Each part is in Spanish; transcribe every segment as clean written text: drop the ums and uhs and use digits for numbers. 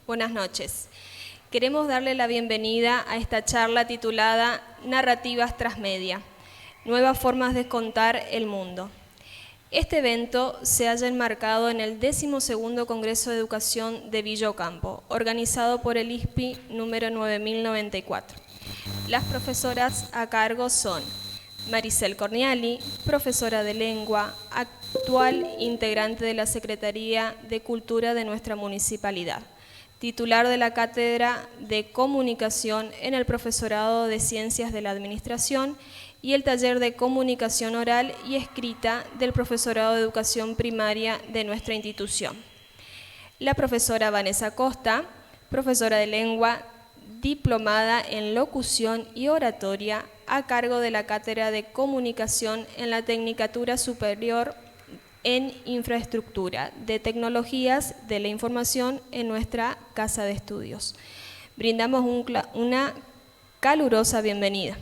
Buenas noches. Queremos darle la bienvenida a esta charla titulada Narrativas Transmedia, nuevas formas de contar el mundo. Este evento se halla enmarcado en el 12º Congreso de Educación de Villa Ocampo, organizado por el ISPI número 9094. Las profesoras a cargo son Maricel Corniali, profesora de lengua, actual integrante de la Secretaría de Cultura de nuestra municipalidad, titular de la Cátedra de Comunicación en el Profesorado de Ciencias de la Administración y el Taller de Comunicación Oral y Escrita del Profesorado de Educación Primaria de nuestra institución. La profesora Vanessa Costa, profesora de lengua, diplomada en locución y oratoria, a cargo de la Cátedra de Comunicación en la Tecnicatura Superior en Infraestructura de Tecnologías de la Información en nuestra Casa de Estudios. Brindamos una calurosa bienvenida.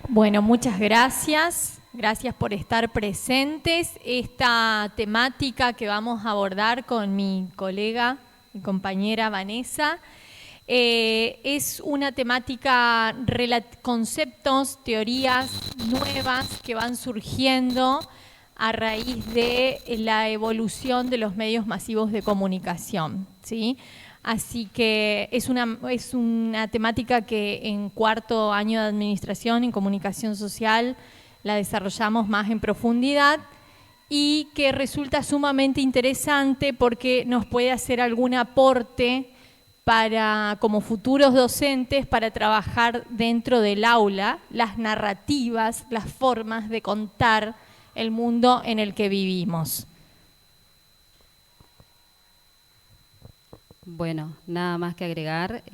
Bueno, muchas gracias. Gracias por estar presentes. Esta temática que vamos a abordar con mi colega, mi compañera Vanessa, es una temática, conceptos, teorías nuevas que van surgiendo a raíz de la evolución de los medios masivos de comunicación, ¿sí? Así que es una temática que en cuarto año de administración en comunicación social la desarrollamos más en profundidad y que resulta sumamente interesante porque nos puede hacer algún aporte como futuros docentes para trabajar dentro del aula, las narrativas, las formas de contar el mundo en el que vivimos. Bueno, nada más que agregar.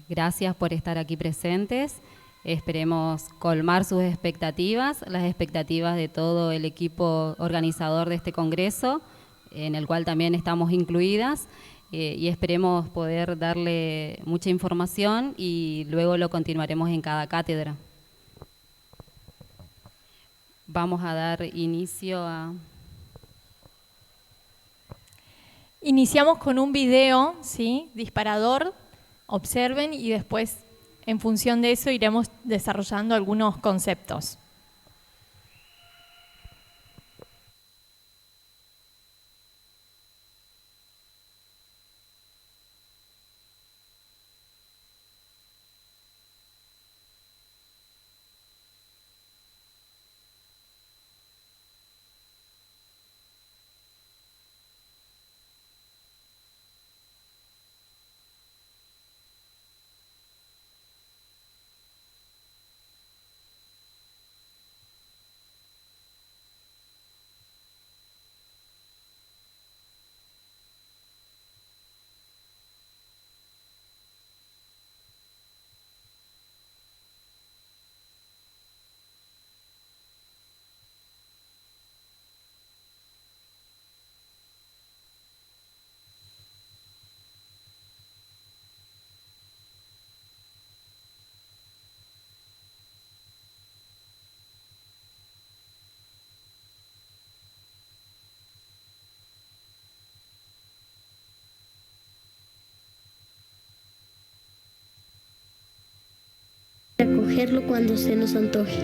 Gracias por estar aquí presentes. Esperemos colmar sus expectativas, las expectativas de todo el equipo organizador de este congreso, en el cual también estamos incluidas, y esperemos poder darle mucha información y luego lo continuaremos en cada cátedra. Vamos a dar inicio a... Iniciamos con un video, ¿sí? Disparador, observen y después en función de eso iremos desarrollando algunos conceptos. Recogerlo cuando se nos antoje.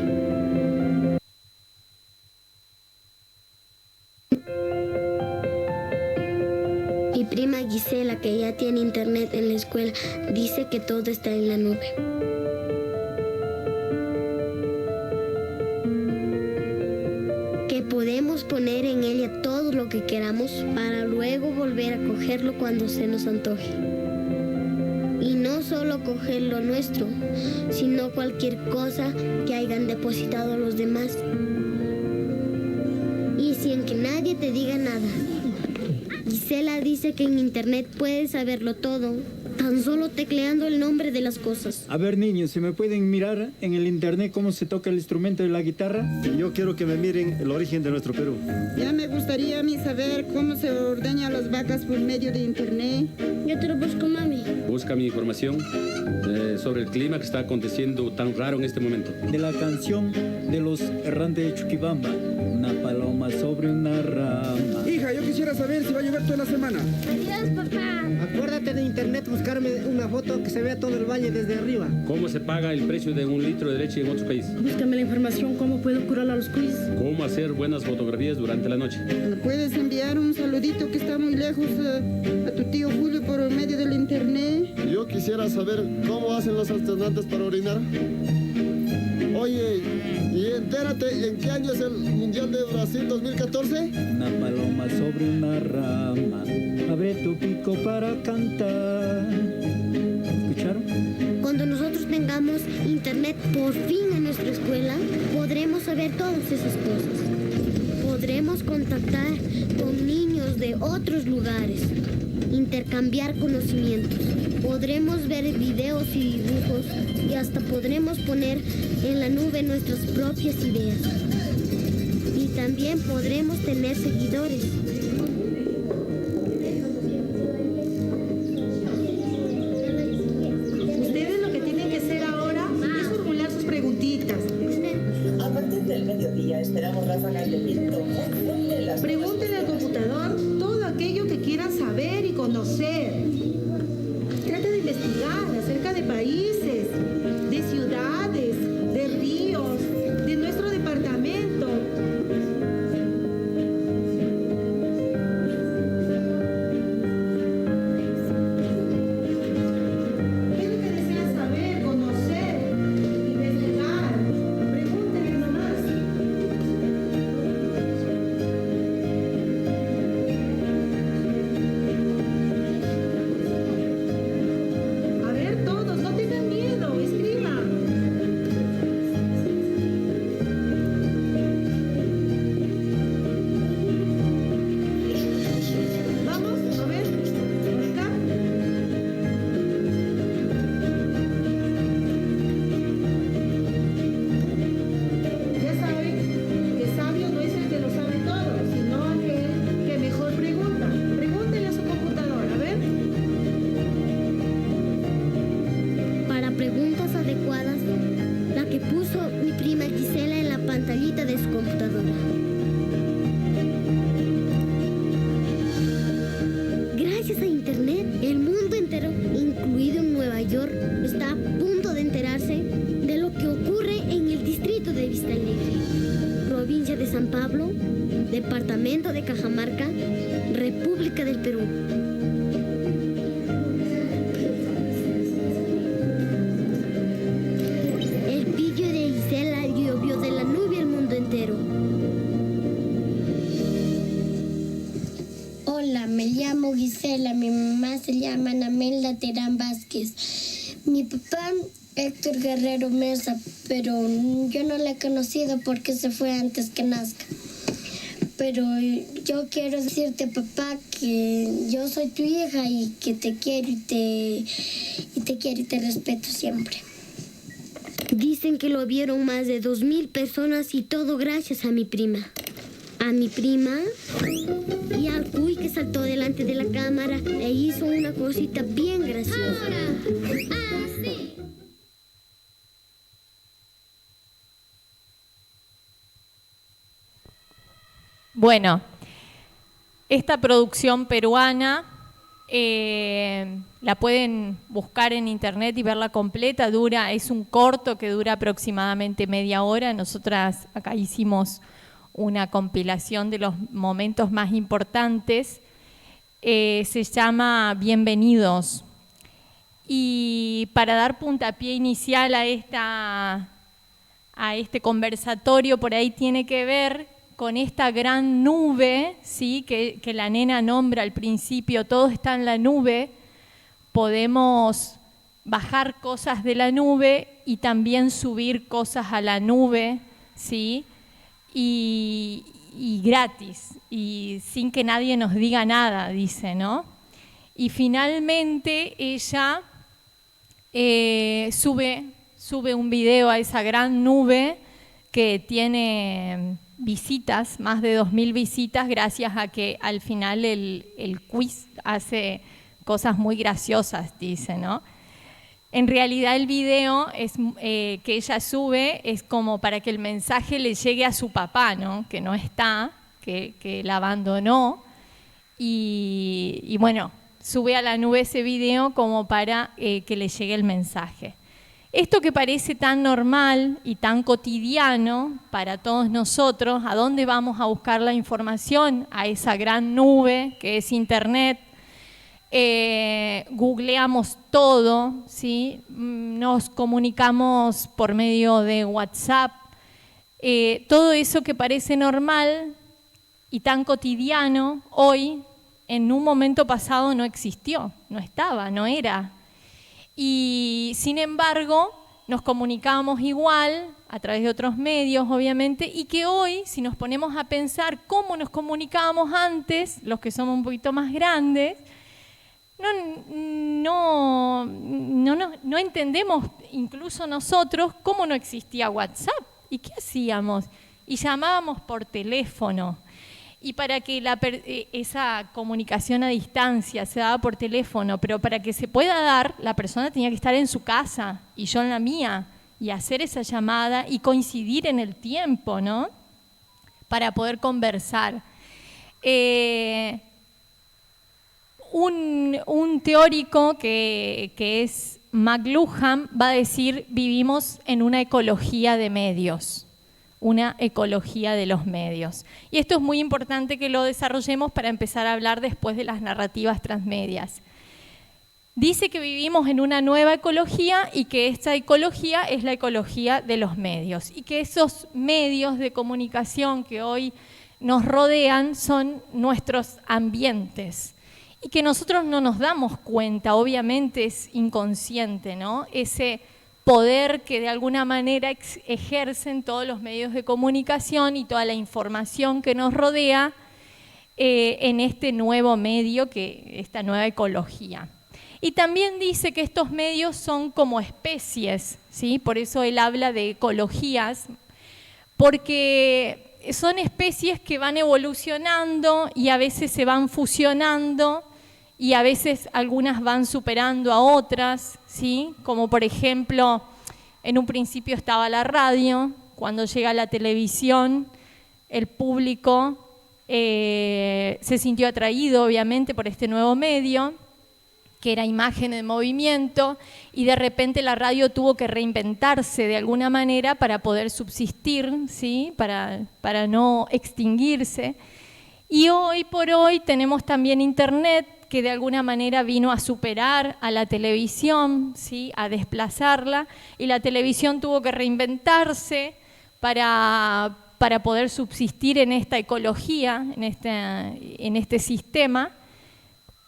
Mi prima Gisela, que ya tiene internet en la escuela, dice que todo está en la nube. Que podemos poner en ella todo lo que queramos para luego volver a cogerlo cuando se nos antoje. Y no solo coger lo nuestro, sino cualquier cosa que hayan depositado los demás. Y sin que nadie te diga nada. Gisela dice que en internet puedes saberlo todo, tan solo tecleando el nombre de las cosas. A ver, niños, ¿se me pueden mirar en el internet cómo se toca el instrumento de la guitarra? Yo quiero que me miren el origen de nuestro Perú. Ya me gustaría a mí saber cómo se ordeñan las vacas por medio de internet. Yo te lo busco, mami. Busca mi información sobre el clima que está aconteciendo tan raro en este momento. De la canción de los errantes de Chuquibamba. Una paloma sobre una rama. Hija, yo quisiera saber si va a llover toda la semana. Adiós, papá. Acuérdate de internet buscarme una foto que se vea todo el valle desde arriba. ¿Cómo se paga el precio de 1 litro de leche en otros países? Búscame la información, cómo puedo curar a los quiz. ¿Cómo hacer buenas fotografías durante la noche? ¿Me puedes enviar un saludito que está muy lejos a tu tío Julio por medio del internet? Yo quisiera saber cómo hacen los alternantes para orinar. Oye, y entérate, ¿en qué año es el Mundial de Brasil 2014? Una paloma sobre una rama. Abre tu pico para cantar. ¿Escucharon? Cuando nosotros tengamos internet por fin en nuestra escuela, podremos saber todas esas cosas. Podremos contactar con niños de otros lugares, intercambiar conocimientos. Podremos ver videos y dibujos y hasta podremos poner en la nube nuestras propias ideas. Y también podremos tener seguidores. Ustedes lo que tienen que hacer ahora es formular sus preguntitas. A partir del mediodía esperamos ráfagas de viento. Pregúntenle al computador todo aquello que quieran saber y conocer. Trata de investigar acerca de países, de ciudades, de ríos, de nuestro departamento. ¿Qué es lo que desean saber, conocer, investigar? Pregúntenle nomás. A ver, todos, no tengan miedo, escriban. Vamos, a ver, por acá. Ya saben que sabio no es el que lo sabe todo, sino aquel que mejor pregunta. Pregúntenle a su computadora, a ver. Para preguntas adecuadas, la que puso mi prima Gisela en la pantallita de su computadora. Gracias a internet, el mundo entero, incluido Nueva York, está a punto de enterarse de lo que ocurre en el distrito de Vista Alegre, provincia de San Pablo, departamento de Cajamarca, República del Perú. El pillo de Gisela llovió de la nube al mundo entero. Hola, me llamo Gisela, mi mamá se llama Anamelda Terán Vázquez. Mi papá, Héctor Guerrero Mesa, pero yo no la he conocido porque se fue antes que nazca. Pero yo quiero decirte, papá, que yo soy tu hija y que te quiero y te quiero y te respeto siempre. Dicen que lo vieron más de 2,000 personas y todo gracias a mi prima. A mi prima y al cuy que saltó delante de la cámara e hizo una cosita bien graciosa. Así. Bueno, esta producción peruana la pueden buscar en internet y verla completa. Es un corto que dura aproximadamente media hora. Nosotras acá hicimos una compilación de los momentos más importantes. Se llama Bienvenidos. Y para dar puntapié inicial a este conversatorio, por ahí tiene que ver con esta gran nube, ¿sí? que la nena nombra al principio. Todo está en la nube. Podemos bajar cosas de la nube y también subir cosas a la nube, ¿sí? Y gratis, y sin que nadie nos diga nada, dice, ¿no? y finalmente ella sube un video a esa gran nube que tiene visitas, más de 2000 visitas, gracias a que al final el quiz hace cosas muy graciosas, dice, ¿no? En realidad el video que ella sube es como para que el mensaje le llegue a su papá, ¿no? Que no está, que la abandonó, y bueno, sube a la nube ese video como para que le llegue el mensaje. Esto que parece tan normal y tan cotidiano para todos nosotros, ¿a dónde vamos a buscar la información? A esa gran nube que es Internet. Googleamos todo, ¿sí? Nos comunicamos por medio de WhatsApp. Todo eso que parece normal y tan cotidiano, hoy, en un momento pasado no existió, no estaba, no era. Y sin embargo, nos comunicábamos igual, a través de otros medios, obviamente, y que hoy, si nos ponemos a pensar cómo nos comunicábamos antes, los que somos un poquito más grandes, no entendemos, incluso nosotros, cómo no existía WhatsApp. ¿Y qué hacíamos? Y llamábamos por teléfono. Y para que esa comunicación a distancia se daba por teléfono, pero para que se pueda dar, la persona tenía que estar en su casa y yo en la mía, y hacer esa llamada y coincidir en el tiempo, ¿no? Para poder conversar. Un teórico que es McLuhan va a decir: vivimos en una ecología de medios, una ecología de los medios. Y esto es muy importante que lo desarrollemos para empezar a hablar después de las narrativas transmedias. Dice que vivimos en una nueva ecología y que esta ecología es la ecología de los medios, y que esos medios de comunicación que hoy nos rodean son nuestros ambientes. Y que nosotros no nos damos cuenta, obviamente es inconsciente, ¿no? Ese poder que de alguna manera ejercen todos los medios de comunicación y toda la información que nos rodea en este nuevo medio, esta nueva ecología. Y también dice que estos medios son como especies, ¿sí? Por eso él habla de ecologías, porque son especies que van evolucionando y a veces se van fusionando, y a veces algunas van superando a otras, ¿sí? Como por ejemplo, en un principio estaba la radio, cuando llega la televisión, el público se sintió atraído obviamente por este nuevo medio, que era imagen en movimiento, y de repente la radio tuvo que reinventarse de alguna manera para poder subsistir, ¿sí? Para no extinguirse. Y hoy por hoy tenemos también Internet, que de alguna manera vino a superar a la televisión, ¿sí? A desplazarla, y la televisión tuvo que reinventarse para poder subsistir en esta ecología, en este sistema.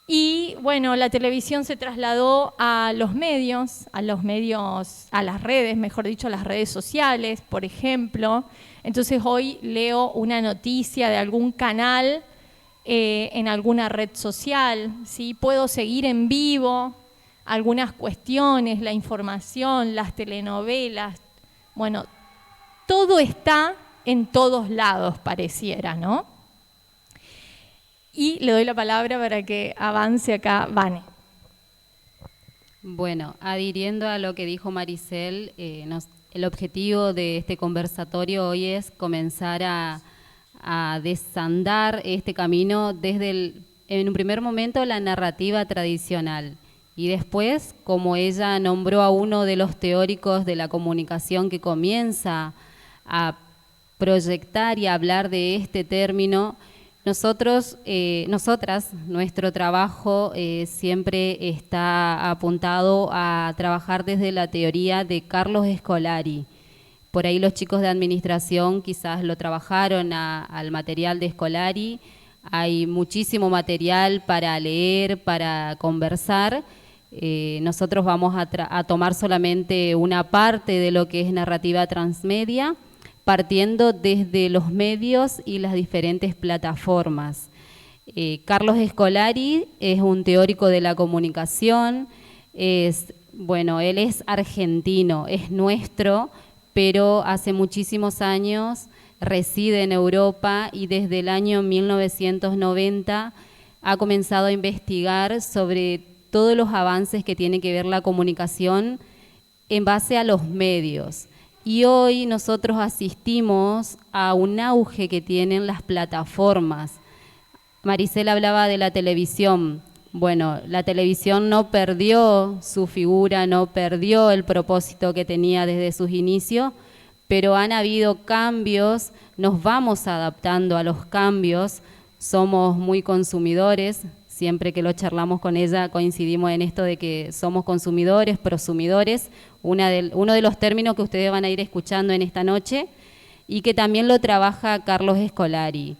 Y bueno, la televisión se trasladó a los medios, a las redes, mejor dicho, a las redes sociales, por ejemplo. Entonces hoy leo una noticia de algún canal en alguna red social, ¿sí? Puedo seguir en vivo algunas cuestiones, la información, las telenovelas. Bueno, todo está en todos lados, pareciera, ¿no? Y le doy la palabra para que avance acá Vane. Bueno, adhiriendo a lo que dijo Maricel, el objetivo de este conversatorio hoy es comenzar a desandar este camino desde, en un primer momento, la narrativa tradicional, y después, como ella nombró a uno de los teóricos de la comunicación que comienza a proyectar y a hablar de este término, nosotras, nuestro trabajo siempre está apuntado a trabajar desde la teoría de Carlos Scolari. Por ahí los chicos de administración quizás lo trabajaron al material de Scolari. Hay muchísimo material para leer, para conversar. Nosotros vamos a tomar solamente una parte de lo que es narrativa transmedia, partiendo desde los medios y las diferentes plataformas. Carlos Scolari es un teórico de la comunicación, bueno, él es argentino, es nuestro, pero hace muchísimos años reside en Europa y desde el año 1990 ha comenzado a investigar sobre todos los avances que tiene que ver la comunicación en base a los medios. Y hoy nosotros asistimos a un auge que tienen las plataformas. Maricela hablaba de la televisión. Bueno, la televisión no perdió su figura, no perdió el propósito que tenía desde sus inicios, pero han habido cambios, nos vamos adaptando a los cambios, somos muy consumidores, siempre que lo charlamos con ella coincidimos en esto de que somos consumidores, prosumidores, uno de los términos que ustedes van a ir escuchando en esta noche y que también lo trabaja Carlos Scolari.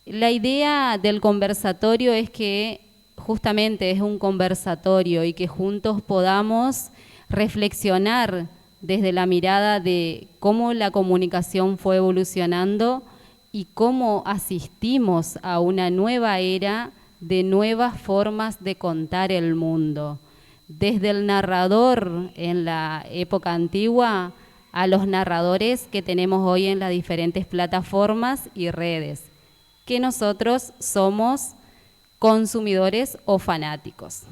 La idea del conversatorio es que justamente es un conversatorio y que juntos podamos reflexionar desde la mirada de cómo la comunicación fue evolucionando y cómo asistimos a una nueva era de nuevas formas de contar el mundo. Desde el narrador en la época antigua a los narradores que tenemos hoy en las diferentes plataformas y redes, que nosotros somos consumidores o fanáticos.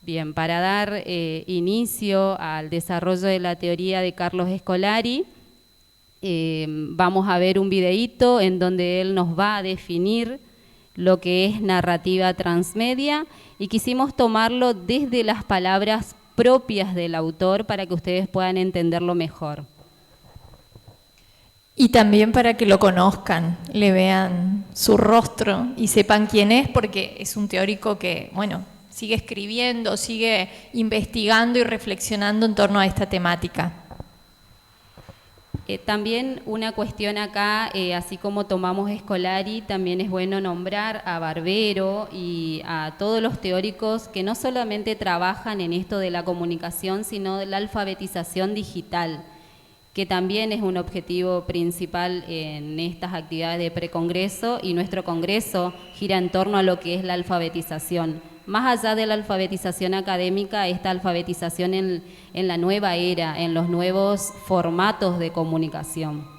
Bien, para dar inicio al desarrollo de la teoría de Carlos Scolari, vamos a ver un videíto en donde él nos va a definir lo que es narrativa transmedia y quisimos tomarlo desde las palabras propias del autor para que ustedes puedan entenderlo mejor. Y también para que lo conozcan, le vean su rostro y sepan quién es, porque es un teórico que, bueno, sigue escribiendo, sigue investigando y reflexionando en torno a esta temática. También una cuestión acá, así como tomamos Scolari, también es bueno nombrar a Barbero y a todos los teóricos que no solamente trabajan en esto de la comunicación, sino de la alfabetización digital, que también es un objetivo principal en estas actividades de precongreso, y nuestro congreso gira en torno a lo que es la alfabetización. Más allá de la alfabetización académica, esta alfabetización en la nueva era, en los nuevos formatos de comunicación.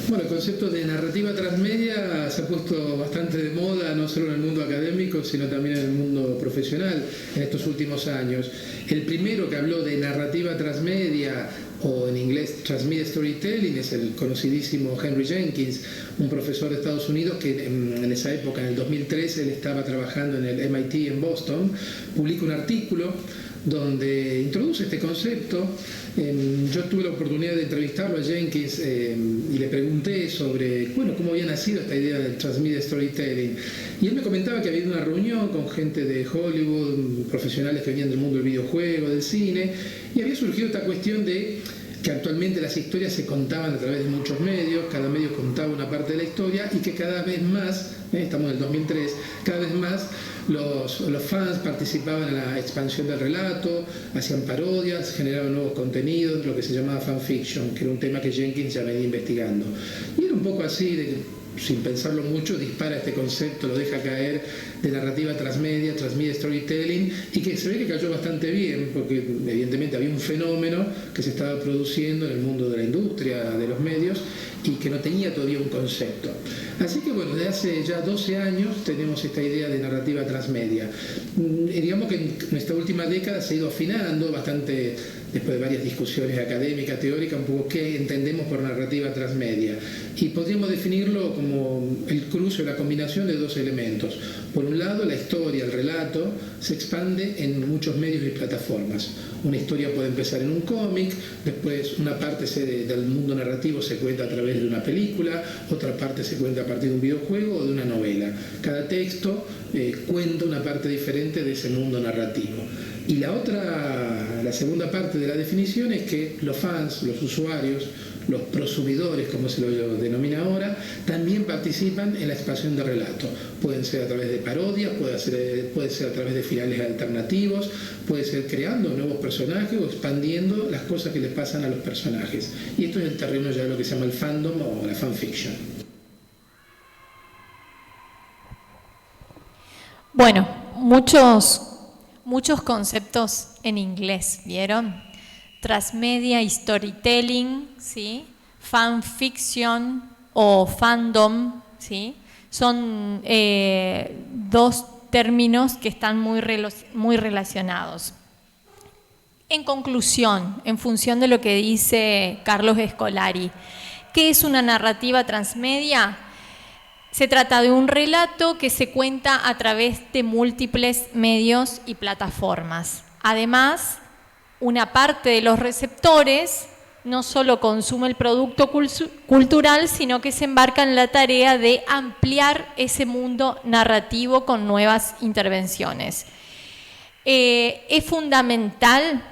Bueno, el concepto de narrativa transmedia se ha puesto bastante de moda, no solo en el mundo académico, sino también en el mundo profesional en estos últimos años. El primero que habló de narrativa transmedia, o en inglés Transmedia Storytelling, es el conocidísimo Henry Jenkins, un profesor de Estados Unidos que en esa época, en el 2013, él estaba trabajando en el MIT en Boston, publica un artículo donde introduce este concepto. Yo tuve la oportunidad de entrevistarlo a Jenkins y le pregunté sobre, bueno, cómo había nacido esta idea del Transmedia Storytelling. Y él me comentaba que había una reunión con gente de Hollywood, profesionales que venían del mundo del videojuego, del cine, y había surgido esta cuestión de que actualmente las historias se contaban a través de muchos medios, cada medio contaba una parte de la historia y que cada vez más, estamos en el 2003, cada vez más los fans participaban en la expansión del relato, hacían parodias, generaban nuevos contenidos, lo que se llamaba fanfiction, que era un tema que Jenkins ya venía investigando. Y era un poco así, de que sin pensarlo mucho, dispara este concepto, lo deja caer, de narrativa transmedia, transmedia storytelling, y que se ve que cayó bastante bien, porque evidentemente había un fenómeno que se estaba produciendo en el mundo de la industria, de los medios, y que no tenía todavía un concepto. Así que bueno, desde hace ya 12 años tenemos esta idea de narrativa transmedia. Digamos que en nuestra última década se ha ido afinando bastante, después de varias discusiones académicas, teóricas, un poco qué entendemos por narrativa transmedia. Y podríamos definirlo como el cruce o la combinación de dos elementos. Por un lado, la historia, el relato, se expande en muchos medios y plataformas. Una historia puede empezar en un cómic, después una parte del mundo narrativo se cuenta a través de una película, otra parte se cuenta a partir de un videojuego o de una novela. Cada texto cuenta una parte diferente de ese mundo narrativo. Y la segunda parte de la definición es que los fans, los usuarios, los prosumidores, como se lo denomina ahora, también también participan en la expansión de relato. Pueden ser a través de parodias, puede ser a través de finales alternativos, puede ser creando nuevos personajes o expandiendo las cosas que les pasan a los personajes. Y esto es el terreno ya de lo que se llama el fandom o la fanfiction. Bueno, muchos conceptos en inglés, ¿vieron? Transmedia y storytelling, ¿sí? Fanfiction o fandom, ¿sí? Son dos términos que están muy relacionados. En conclusión, en función de lo que dice Carlos Scolari, ¿qué es una narrativa transmedia? Se trata de un relato que se cuenta a través de múltiples medios y plataformas. Además, una parte de los receptores no solo consume el producto cultural, sino que se embarca en la tarea de ampliar ese mundo narrativo con nuevas intervenciones. Es fundamental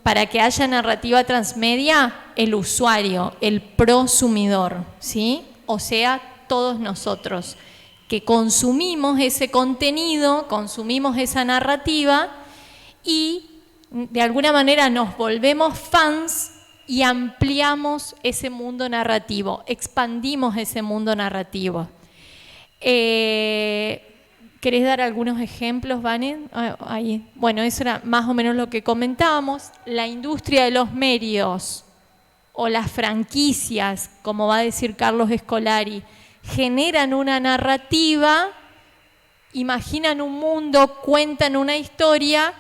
para que haya narrativa transmedia el usuario, el prosumidor, ¿sí? O sea, todos nosotros que consumimos ese contenido, consumimos esa narrativa y de alguna manera nos volvemos fans y ampliamos ese mundo narrativo, expandimos ese mundo narrativo. ¿Querés dar algunos ejemplos, Vane? Ahí. Bueno, eso era más o menos lo que comentábamos. La industria de los medios o las franquicias, como va a decir Carlos Scolari, generan una narrativa, imaginan un mundo, cuentan una historia,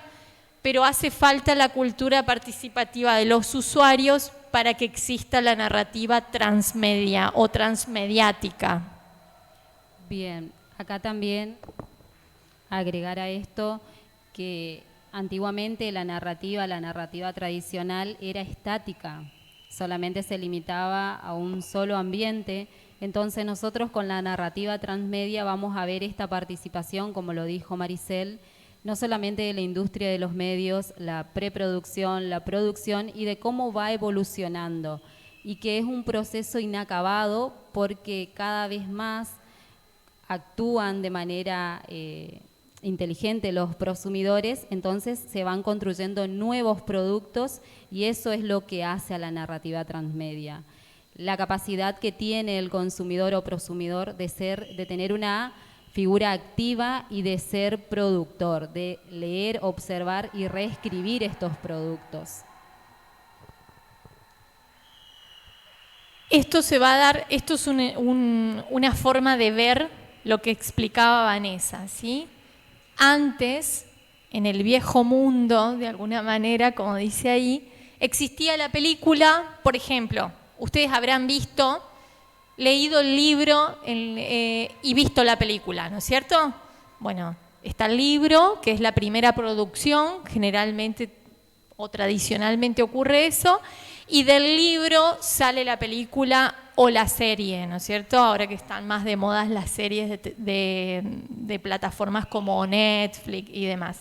pero hace falta la cultura participativa de los usuarios para que exista la narrativa transmedia o transmediática. Bien, acá también agregar a esto que antiguamente la narrativa tradicional era estática, solamente se limitaba a un solo ambiente. Entonces nosotros con la narrativa transmedia vamos a ver esta participación, como lo dijo Maricel, no solamente de la industria de los medios, la preproducción, la producción y de cómo va evolucionando y que es un proceso inacabado porque cada vez más actúan de manera inteligente los prosumidores, entonces se van construyendo nuevos productos y eso es lo que hace a la narrativa transmedia. La capacidad que tiene el consumidor o prosumidor de tener una figura activa y de ser productor, de leer, observar y reescribir estos productos. Esto se va a dar, esto es una forma de ver lo que explicaba Vanessa, ¿sí? Antes, en el viejo mundo, de alguna manera, como dice ahí, existía la película, por ejemplo, ustedes habrán leído el libro y visto la película, ¿no es cierto? Bueno, está el libro, que es la primera producción, generalmente o tradicionalmente ocurre eso, y del libro sale la película o la serie, ¿no es cierto? Ahora que están más de moda las series de plataformas como Netflix y demás.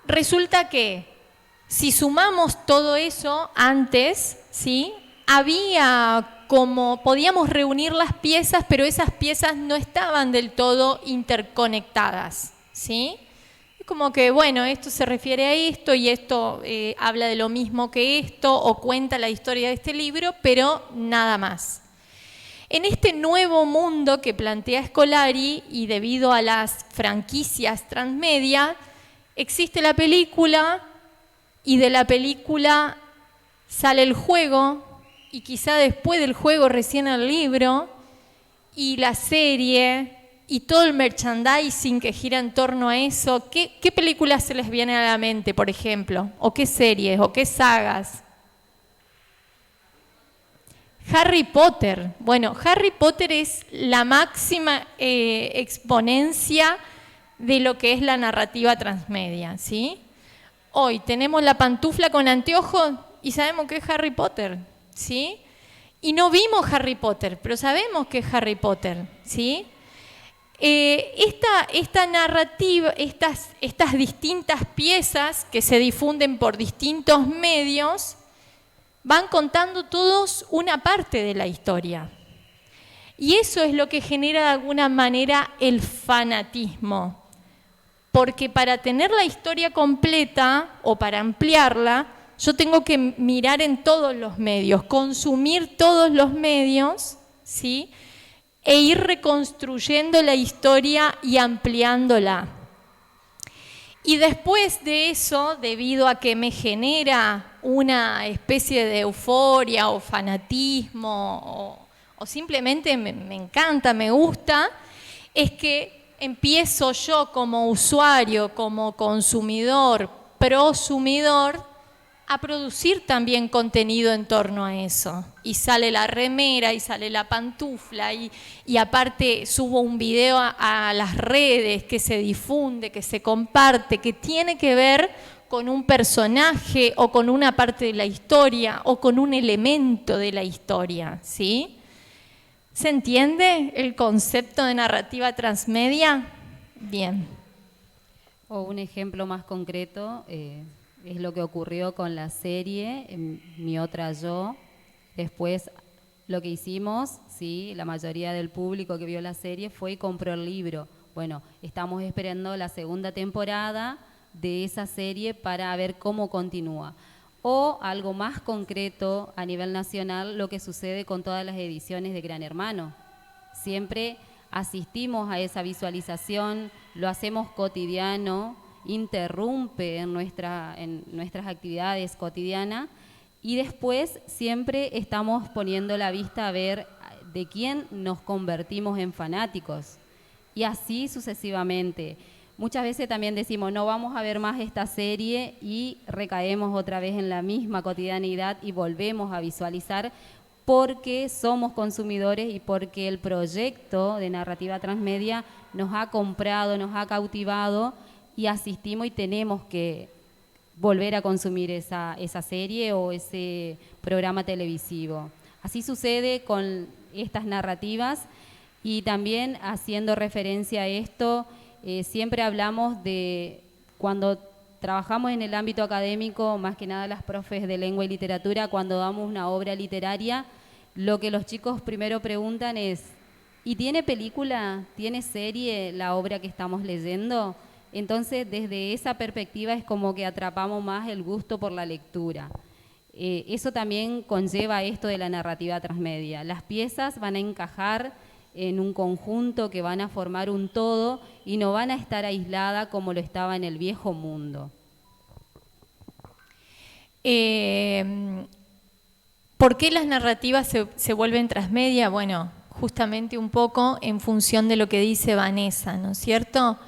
Resulta que si sumamos todo eso antes, ¿sí? Podíamos reunir las piezas, pero esas piezas no estaban del todo interconectadas, ¿sí? Es como que, bueno, esto se refiere a esto y esto habla de lo mismo que esto o cuenta la historia de este libro, pero nada más. En este nuevo mundo que plantea Scolari y debido a las franquicias transmedia, existe la película y de la película sale el juego, y quizá después del juego recién el libro, y la serie, y todo el merchandising que gira en torno a eso. ¿Qué películas se les viene a la mente, por ejemplo? ¿O qué series? ¿O qué sagas? Harry Potter. Bueno, Harry Potter es la máxima exponencia de lo que es la narrativa transmedia, ¿sí? Hoy tenemos la pantufla con anteojos y sabemos que es Harry Potter, ¿sí? Y no vimos Harry Potter, pero sabemos que es Harry Potter, ¿sí? Esta narrativa, estas distintas piezas que se difunden por distintos medios, van contando todos una parte de la historia. Y eso es lo que genera de alguna manera el fanatismo. Porque para tener la historia completa o para ampliarla, yo tengo que mirar en todos los medios, consumir todos los medios, ¿sí? E ir reconstruyendo la historia y ampliándola. Y después de eso, debido a que me genera una especie de euforia o fanatismo o simplemente me encanta, me gusta, es que empiezo yo como usuario, como consumidor, prosumidor, a producir también contenido en torno a eso. Y sale la remera, y sale la pantufla, y aparte subo un video a las redes que se difunde, que se comparte, que tiene que ver con un personaje o con una parte de la historia o con un elemento de la historia, ¿sí? ¿Se entiende el concepto de narrativa transmedia? Bien. O un ejemplo más concreto es lo que ocurrió con la serie Mi Otra Yo. Después lo que hicimos, sí, la mayoría del público que vio la serie fue y compró el libro. Bueno, estamos esperando la segunda temporada de esa serie para ver cómo continúa. O algo más concreto a nivel nacional, lo que sucede con todas las ediciones de Gran Hermano. Siempre asistimos a esa visualización, lo hacemos cotidiano, interrumpe en nuestras actividades cotidianas y después siempre estamos poniendo la vista a ver de quién nos convertimos en fanáticos y así sucesivamente. Muchas veces también decimos, no vamos a ver más esta serie y recaemos otra vez en la misma cotidianidad y volvemos a visualizar porque somos consumidores y porque el proyecto de narrativa transmedia nos ha comprado, nos ha cautivado y asistimos y tenemos que volver a consumir esa serie o ese programa televisivo. Así sucede con estas narrativas y también haciendo referencia a esto, siempre hablamos de cuando trabajamos en el ámbito académico, más que nada las profes de lengua y literatura, cuando damos una obra literaria, lo que los chicos primero preguntan es, ¿y tiene película, tiene serie la obra que estamos leyendo? Entonces, desde esa perspectiva es como que atrapamos más el gusto por la lectura. Eso también conlleva esto de la narrativa transmedia. Las piezas van a encajar en un conjunto que van a formar un todo y no van a estar aisladas como lo estaba en el viejo mundo. ¿Por qué las narrativas se vuelven transmedia? Bueno, justamente un poco en función de lo que dice Vanessa, ¿no es cierto?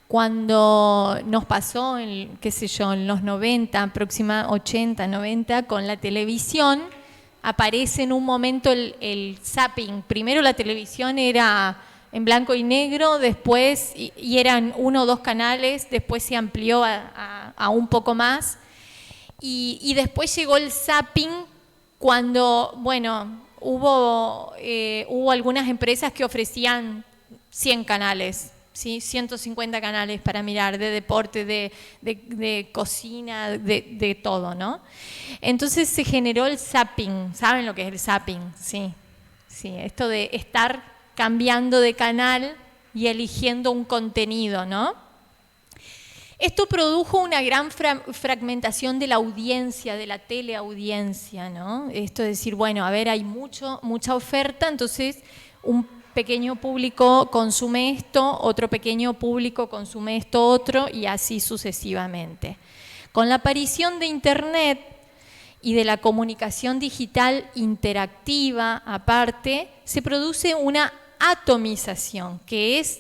Cuando nos pasó, qué sé yo, en los 90, próxima 80, 90, con la televisión, aparece en un momento el zapping. Primero la televisión era en blanco y negro, después y eran 1 o 2 canales, después se amplió a un poco más. Y después llegó el zapping cuando, bueno, hubo algunas empresas que ofrecían 100 canales, ¿sí? 150 canales para mirar, de deporte, de cocina, de todo, ¿no? Entonces se generó el zapping. ¿Saben lo que es el zapping? Sí, esto de estar cambiando de canal y eligiendo un contenido, ¿no? Esto produjo una gran fragmentación de la audiencia, de la teleaudiencia, ¿no? Esto es decir, bueno, a ver, hay mucha oferta, entonces un pequeño público consume esto, otro pequeño público consume esto otro y así sucesivamente. Con la aparición de Internet y de la comunicación digital interactiva aparte, se produce una atomización que es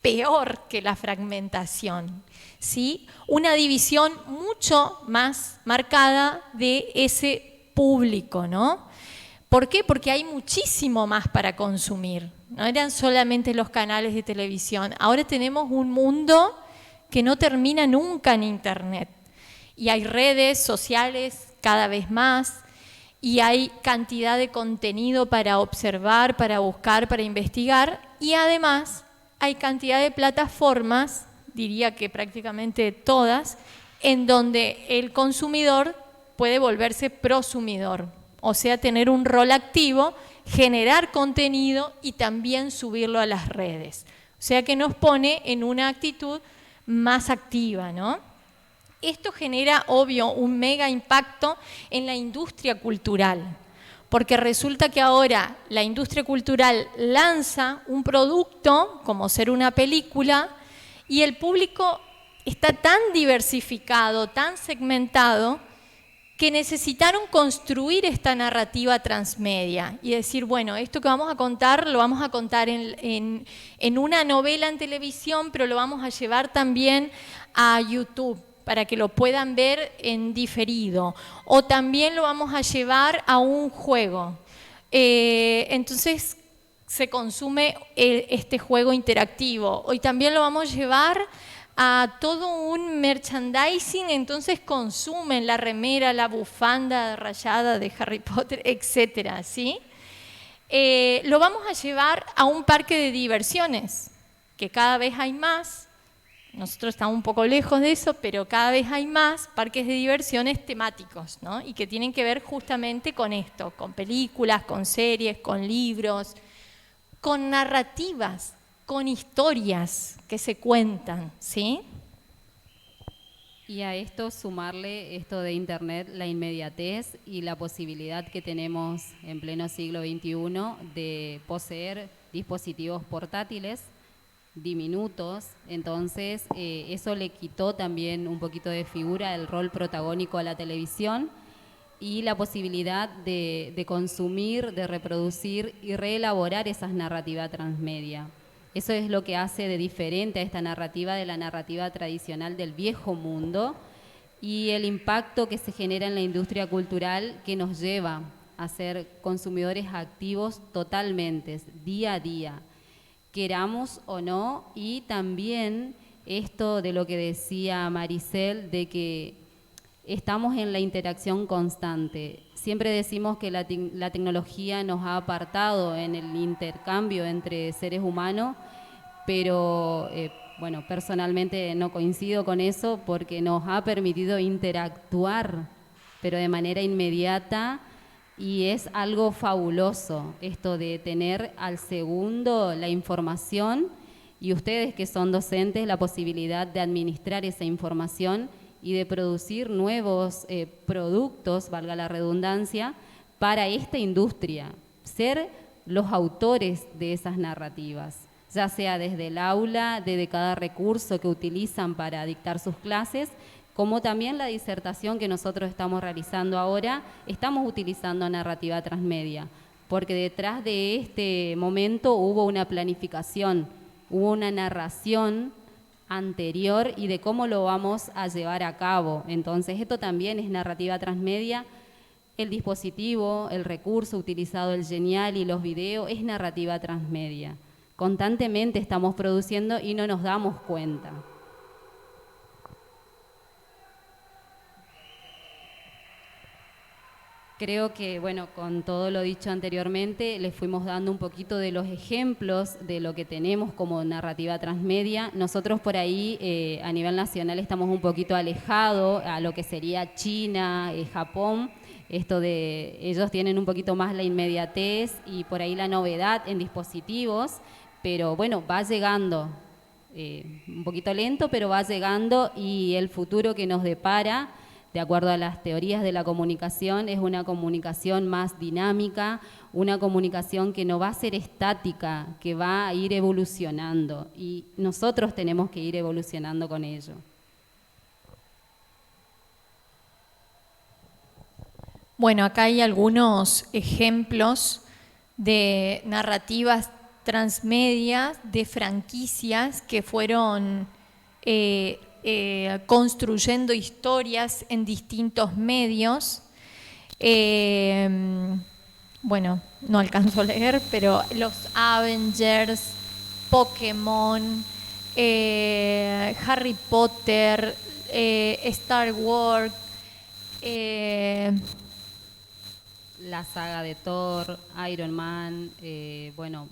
peor que la fragmentación, ¿sí? Una división mucho más marcada de ese público, ¿no? ¿Por qué? Porque hay muchísimo más para consumir. No eran solamente los canales de televisión. Ahora tenemos un mundo que no termina nunca en Internet. Y hay redes sociales cada vez más, y hay cantidad de contenido para observar, para buscar, para investigar, y además hay cantidad de plataformas, diría que prácticamente todas, en donde el consumidor puede volverse prosumidor. O sea, tener un rol activo generar contenido y también subirlo a las redes. O sea que nos pone en una actitud más activa, ¿no? Esto genera, obvio, un mega impacto en la industria cultural, porque resulta que ahora la industria cultural lanza un producto, como ser una película, y el público está tan diversificado, tan segmentado, que necesitaron construir esta narrativa transmedia y decir, bueno, esto que vamos a contar, lo vamos a contar en una novela en televisión, pero lo vamos a llevar también a YouTube para que lo puedan ver en diferido, o también lo vamos a llevar a un juego. Entonces se consume este juego interactivo, y también lo vamos a llevar a todo un merchandising, entonces consumen la remera, la bufanda rayada de Harry Potter, etcétera, ¿sí? Lo vamos a llevar a un parque de diversiones, que cada vez hay más. Nosotros estamos un poco lejos de eso, pero cada vez hay más parques de diversiones temáticos, ¿no? Y que tienen que ver justamente con esto, con películas, con series, con libros, con narrativas, con historias que se cuentan, ¿sí? Y a esto sumarle esto de Internet, la inmediatez y la posibilidad que tenemos en pleno siglo XXI de poseer dispositivos portátiles diminutos. Entonces eso le quitó también un poquito de figura, el rol protagónico a la televisión y la posibilidad de consumir, de reproducir y reelaborar esas narrativas transmedia. Eso es lo que hace de diferente a esta narrativa de la narrativa tradicional del viejo mundo, y el impacto que se genera en la industria cultural, que nos lleva a ser consumidores activos totalmente, día a día, queramos o no. Y también esto de lo que decía Maricel, de que estamos en la interacción constante. Siempre decimos que la tecnología nos ha apartado en el intercambio entre seres humanos, pero bueno, personalmente no coincido con eso, porque nos ha permitido interactuar, pero de manera inmediata, y es algo fabuloso esto de tener al segundo la información, y ustedes que son docentes, la posibilidad de administrar esa información y de producir nuevos productos, valga la redundancia, para esta industria, ser los autores de esas narrativas, ya sea desde el aula, desde cada recurso que utilizan para dictar sus clases, como también la disertación que nosotros estamos realizando ahora, estamos utilizando narrativa transmedia, porque detrás de este momento hubo una planificación, hubo una narración anterior y de cómo lo vamos a llevar a cabo. Entonces esto también es narrativa transmedia. El dispositivo, el recurso utilizado, el Genial y los videos, es narrativa transmedia. Constantemente estamos produciendo y no nos damos cuenta. Creo que, bueno, con todo lo dicho anteriormente, les fuimos dando un poquito de los ejemplos de lo que tenemos como narrativa transmedia. Nosotros por ahí, a nivel nacional, estamos un poquito alejados a lo que sería China, Japón. Esto de, ellos tienen un poquito más la inmediatez y por ahí la novedad en dispositivos, pero bueno, va llegando, un poquito lento, pero va llegando, y el futuro que nos depara, de acuerdo a las teorías de la comunicación, es una comunicación más dinámica, una comunicación que no va a ser estática, que va a ir evolucionando, y nosotros tenemos que ir evolucionando con ello. Bueno, acá hay algunos ejemplos de narrativas transmedias, de franquicias que fueron construyendo historias en distintos medios. Bueno, no alcanzo a leer, pero los Avengers, Pokémon, Harry Potter, Star Wars, la saga de Thor, Iron Man, bueno,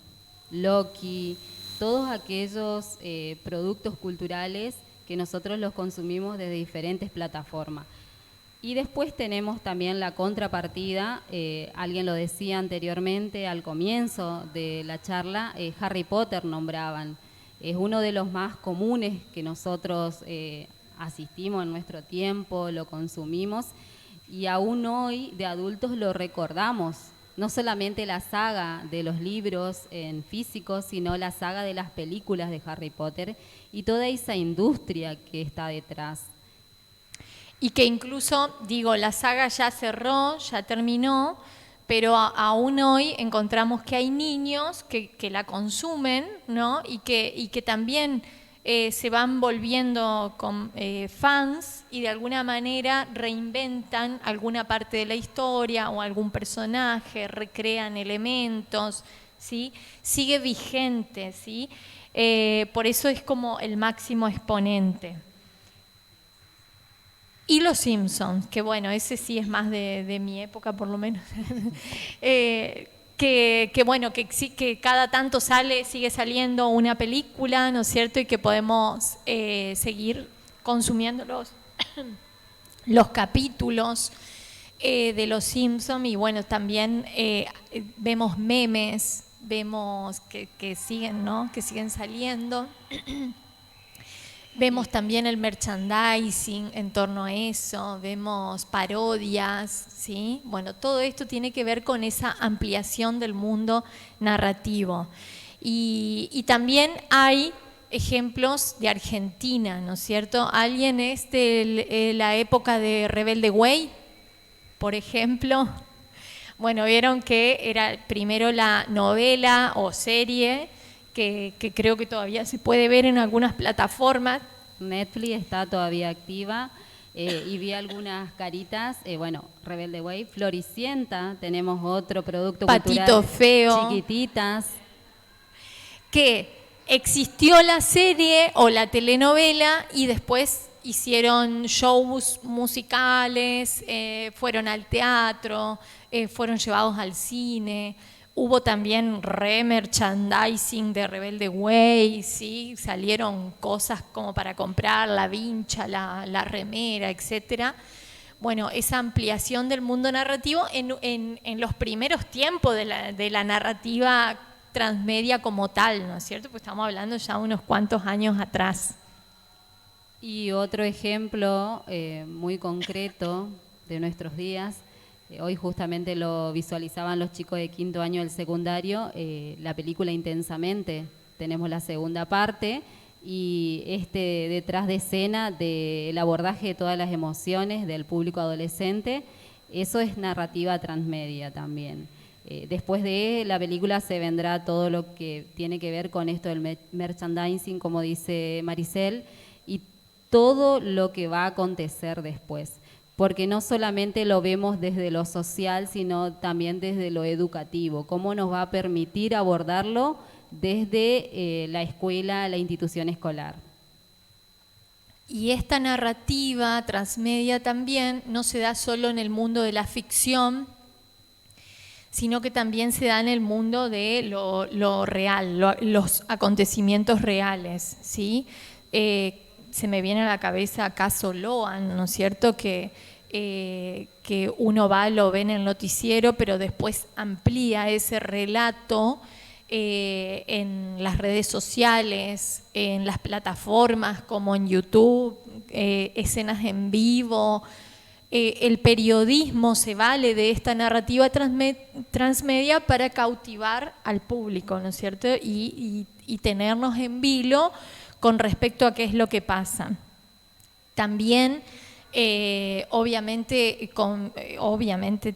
Loki, todos aquellos productos culturales que nosotros los consumimos desde diferentes plataformas. Y después tenemos también la contrapartida, alguien lo decía anteriormente al comienzo de la charla, Harry Potter nombraban. Es uno de los más comunes que nosotros asistimos en nuestro tiempo, lo consumimos y aún hoy de adultos lo recordamos. No solamente la saga de los libros en físico, sino la saga de las películas de Harry Potter y toda esa industria que está detrás. Y que incluso, digo, la saga ya cerró, ya terminó, pero aún hoy encontramos que hay niños que la consumen, ¿no? Y que también se van volviendo fans y de alguna manera reinventan alguna parte de la historia o algún personaje, recrean elementos, ¿sí? Sigue vigente, ¿sí? Por eso es como el máximo exponente. Y Los Simpsons, que bueno, ese sí es más de mi época por lo menos. Que cada tanto sigue saliendo una película, ¿no es cierto? Y que podemos seguir consumiendo los capítulos de Los Simpsons. Y bueno, también vemos memes, vemos que siguen, ¿no? Que siguen saliendo. Vemos también el merchandising en torno a eso, vemos parodias, ¿sí? Bueno, todo esto tiene que ver con esa ampliación del mundo narrativo. Y también hay ejemplos de Argentina, ¿no es cierto? ¿Alguien es de la época de Rebelde Way, por ejemplo? Bueno, vieron que era primero la novela o serie, que creo que todavía se puede ver en algunas plataformas. Netflix está todavía activa y vi algunas caritas, Rebelde Way, Floricienta, tenemos otro producto Patito cultural, Feo, Chiquititas. Que existió la serie o la telenovela y después hicieron shows musicales, fueron al teatro, fueron llevados al cine. Hubo también merchandising de Rebelde Way, ¿sí? Salieron cosas como para comprar, la vincha, la remera, etcétera. Bueno, esa ampliación del mundo narrativo en los primeros tiempos de la narrativa transmedia como tal, ¿no es cierto? Pues estamos hablando ya unos cuantos años atrás. Y otro ejemplo muy concreto de nuestros días, hoy justamente lo visualizaban los chicos de quinto año del secundario, la película Intensamente. Tenemos la segunda parte y detrás de escena del abordaje de todas las emociones del público adolescente, eso es narrativa transmedia también. Después de la película se vendrá todo lo que tiene que ver con esto del merchandising, como dice Maricel, y todo lo que va a acontecer después. Porque no solamente lo vemos desde lo social, sino también desde lo educativo. ¿Cómo nos va a permitir abordarlo desde la escuela, la institución escolar? Y esta narrativa transmedia también no se da solo en el mundo de la ficción, sino que también se da en el mundo de lo real, los acontecimientos reales, ¿sí? Se me viene a la cabeza Caso Loan, ¿no es cierto?, que uno lo ve en el noticiero, pero después amplía ese relato en las redes sociales, en las plataformas como en YouTube, escenas en vivo. El periodismo se vale de esta narrativa transmedia para cautivar al público, ¿no es cierto?, y tenernos en vilo con respecto a qué es lo que pasa. También, obviamente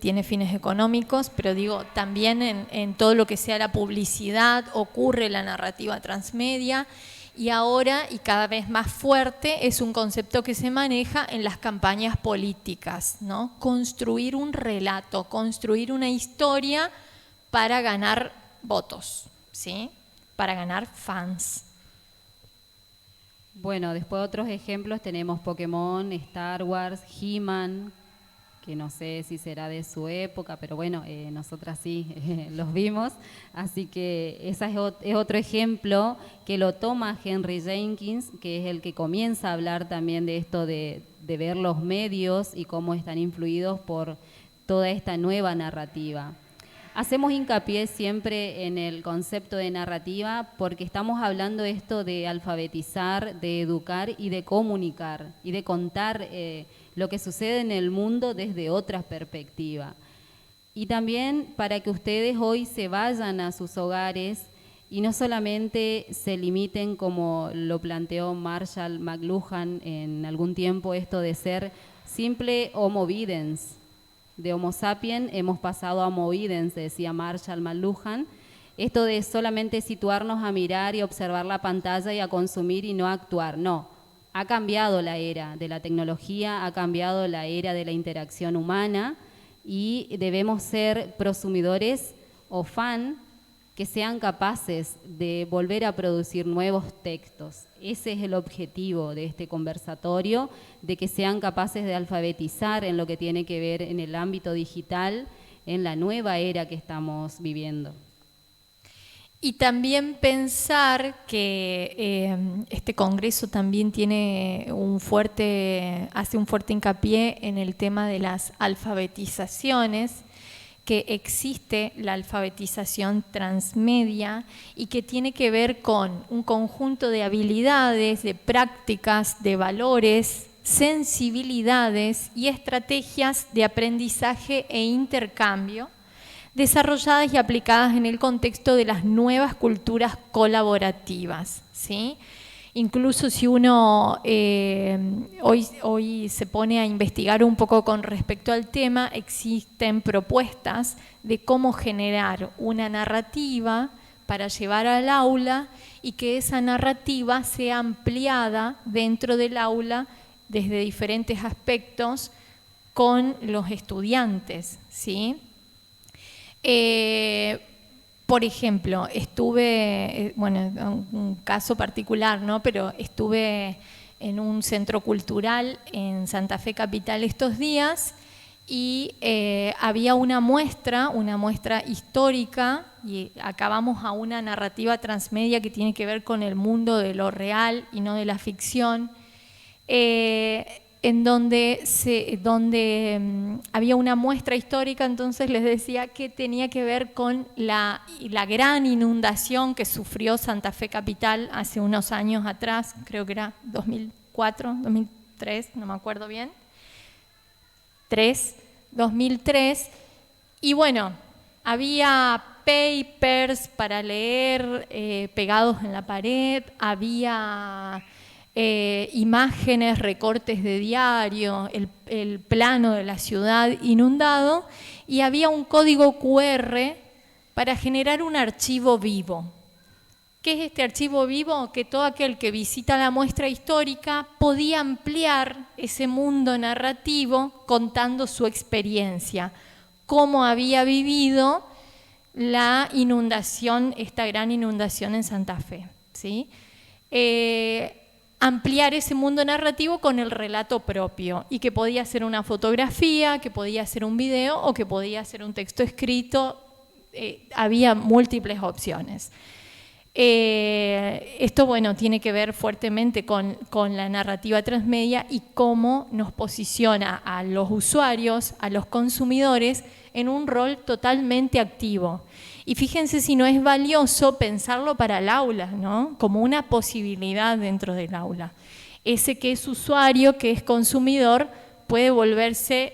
tiene fines económicos, pero digo, también en todo lo que sea la publicidad ocurre la narrativa transmedia, y ahora, y cada vez más fuerte, es un concepto que se maneja en las campañas políticas, ¿no? Construir un relato, construir una historia para ganar votos, ¿sí? Para ganar fans. Bueno, después otros ejemplos tenemos Pokémon, Star Wars, He-Man, que no sé si será de su época, pero bueno, nosotras sí los vimos, así que ese es otro ejemplo que lo toma Henry Jenkins, que es el que comienza a hablar también de esto de ver los medios y cómo están influidos por toda esta nueva narrativa. Hacemos hincapié siempre en el concepto de narrativa porque estamos hablando esto de alfabetizar, de educar y de comunicar y de contar lo que sucede en el mundo desde otra perspectiva. Y también para que ustedes hoy se vayan a sus hogares y no solamente se limiten, como lo planteó Marshall McLuhan en algún tiempo, esto de ser simple homo videns. De Homo sapiens hemos pasado a Homo videns, decía Marshall McLuhan. Esto de solamente situarnos a mirar y observar la pantalla y a consumir y no a actuar. No, ha cambiado la era de la tecnología, ha cambiado la era de la interacción humana y debemos ser prosumidores o fan que sean capaces de volver a producir nuevos textos. Ese es el objetivo de este conversatorio, de que sean capaces de alfabetizar en lo que tiene que ver en el ámbito digital, en la nueva era que estamos viviendo. Y también pensar que este congreso también hace un fuerte hincapié en el tema de las alfabetizaciones, que existe la alfabetización transmedia y que tiene que ver con un conjunto de habilidades, de prácticas, de valores, sensibilidades y estrategias de aprendizaje e intercambio desarrolladas y aplicadas en el contexto de las nuevas culturas colaborativas, ¿sí? Incluso si uno hoy se pone a investigar un poco con respecto al tema, existen propuestas de cómo generar una narrativa para llevar al aula y que esa narrativa sea ampliada dentro del aula desde diferentes aspectos con los estudiantes, ¿sí? Por ejemplo, estuve, un caso particular, ¿no? Pero estuve en un centro cultural en Santa Fe Capital estos días y había una muestra histórica, y acá vamos a una narrativa transmedia que tiene que ver con el mundo de lo real y no de la ficción, en donde había una muestra histórica. Entonces les decía que tenía que ver con la gran inundación que sufrió Santa Fe Capital hace unos años atrás, creo que era 2004, 2003, no me acuerdo bien, 2003, y bueno, había papers para leer pegados en la pared, había imágenes, recortes de diario, el plano de la ciudad inundado, y había un código QR para generar un archivo vivo. ¿Qué es este archivo vivo? Que todo aquel que visita la muestra histórica podía ampliar ese mundo narrativo contando su experiencia, cómo había vivido la inundación, esta gran inundación en Santa Fe, ¿sí? Ampliar ese mundo narrativo con el relato propio, y que podía ser una fotografía, que podía ser un video o que podía ser un texto escrito. Había múltiples opciones. Esto, bueno, tiene que ver fuertemente con la narrativa transmedia y cómo nos posiciona a los usuarios, a los consumidores, en un rol totalmente activo. Y fíjense si no es valioso pensarlo para el aula, ¿no? Como una posibilidad dentro del aula. Ese que es usuario, que es consumidor, puede volverse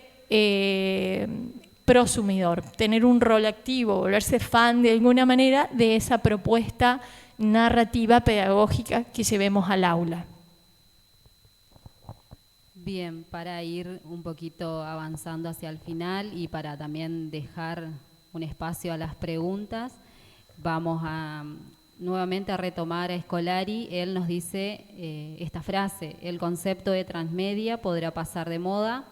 prosumidor, tener un rol activo, volverse fan de alguna manera de esa propuesta narrativa pedagógica que llevemos al aula. Bien, para ir un poquito avanzando hacia el final y para también dejar un espacio a las preguntas, vamos nuevamente a retomar a Scolari. Él nos dice esta frase: el concepto de transmedia podrá pasar de moda,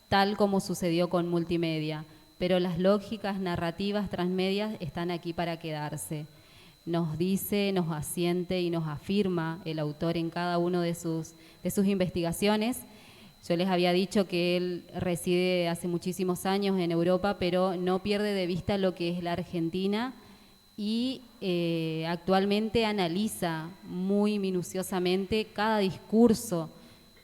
tal como sucedió con multimedia, pero las lógicas narrativas transmedias están aquí para quedarse. Nos dice, nos asiente y nos afirma el autor en cada uno de sus investigaciones. Yo les había dicho que él reside hace muchísimos años en Europa, pero no pierde de vista lo que es la Argentina y actualmente analiza muy minuciosamente cada discurso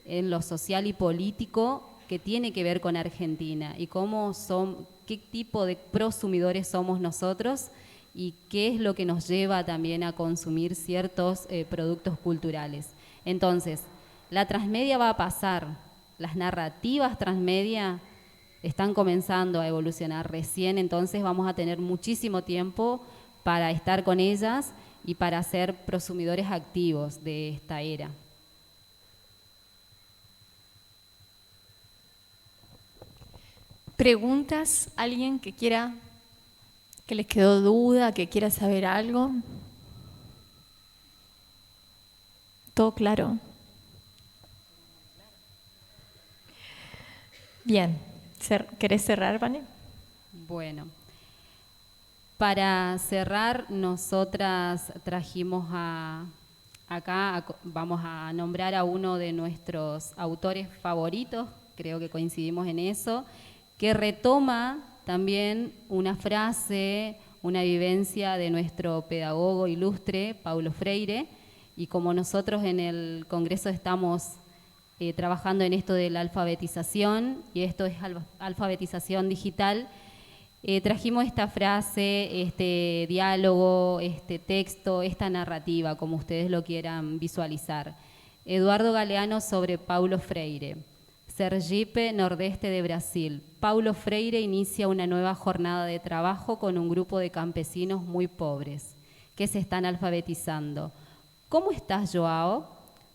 en lo social y político que tiene que ver con Argentina y qué tipo de prosumidores somos nosotros y qué es lo que nos lleva también a consumir ciertos productos culturales. Entonces, la transmedia va a pasar. Las narrativas transmedia están comenzando a evolucionar recién, entonces vamos a tener muchísimo tiempo para estar con ellas y para ser prosumidores activos de esta era. ¿Preguntas? ¿Alguien que quiera, que les quedó duda, que quiera saber algo? ¿Todo claro? Bien, ¿querés cerrar, Vane? Bueno, para cerrar, nosotras trajimos acá vamos a nombrar a uno de nuestros autores favoritos, creo que coincidimos en eso, que retoma también una frase, una vivencia de nuestro pedagogo ilustre, Paulo Freire, y como nosotros en el Congreso estamos trabajando en esto de la alfabetización, y esto es alfabetización digital, trajimos esta frase, este diálogo, este texto, esta narrativa, como ustedes lo quieran visualizar. Eduardo Galeano sobre Paulo Freire. Sergipe, nordeste de Brasil. Paulo Freire inicia una nueva jornada de trabajo con un grupo de campesinos muy pobres que se están alfabetizando. ¿Cómo estás, Joao?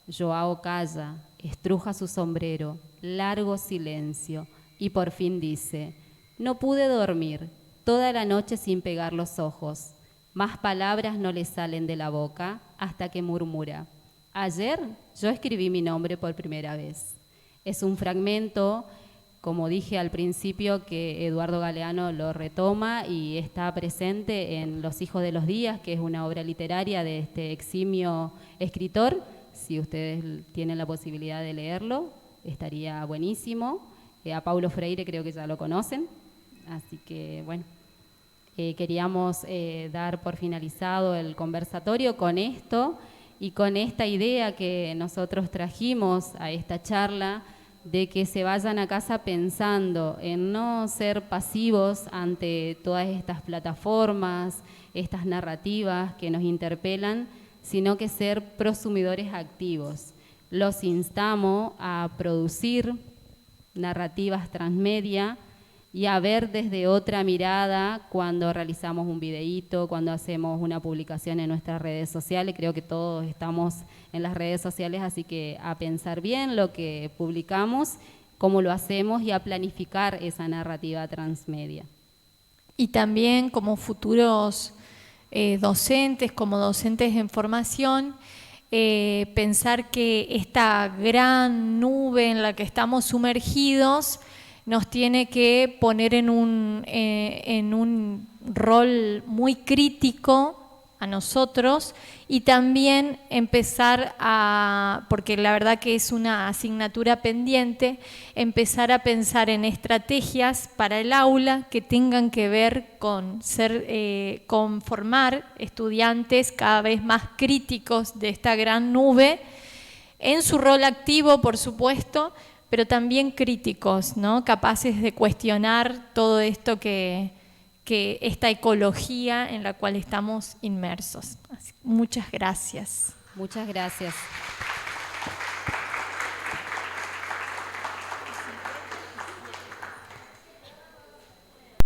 Joao calla, estruja su sombrero, largo silencio, y por fin dice: no pude dormir, toda la noche sin pegar los ojos. Más palabras no le salen de la boca hasta que murmura: ayer yo escribí mi nombre por primera vez. Es un fragmento, como dije al principio, que Eduardo Galeano lo retoma y está presente en Los hijos de los días, que es una obra literaria de este eximio escritor. Si ustedes tienen la posibilidad de leerlo, estaría buenísimo. A Paulo Freire creo que ya lo conocen, así que bueno, queríamos dar por finalizado el conversatorio con esto y con esta idea que nosotros trajimos a esta charla, de que se vayan a casa pensando en no ser pasivos ante todas estas plataformas, estas narrativas que nos interpelan, sino que ser prosumidores activos. Los instamos a producir narrativas transmedia y a ver desde otra mirada cuando realizamos un videíto, cuando hacemos una publicación en nuestras redes sociales. Creo que todos estamos en las redes sociales, así que a pensar bien lo que publicamos, cómo lo hacemos y a planificar esa narrativa transmedia. Y también como futuros docentes, como docentes en formación, pensar que esta gran nube en la que estamos sumergidos nos tiene que poner en un rol muy crítico a nosotros y también empezar porque la verdad que es una asignatura pendiente, empezar a pensar en estrategias para el aula que tengan que ver con formar estudiantes cada vez más críticos de esta gran nube, en su rol activo, por supuesto, pero también críticos, ¿no? Capaces de cuestionar todo esto que esta ecología en la cual estamos inmersos. Muchas gracias. Muchas gracias.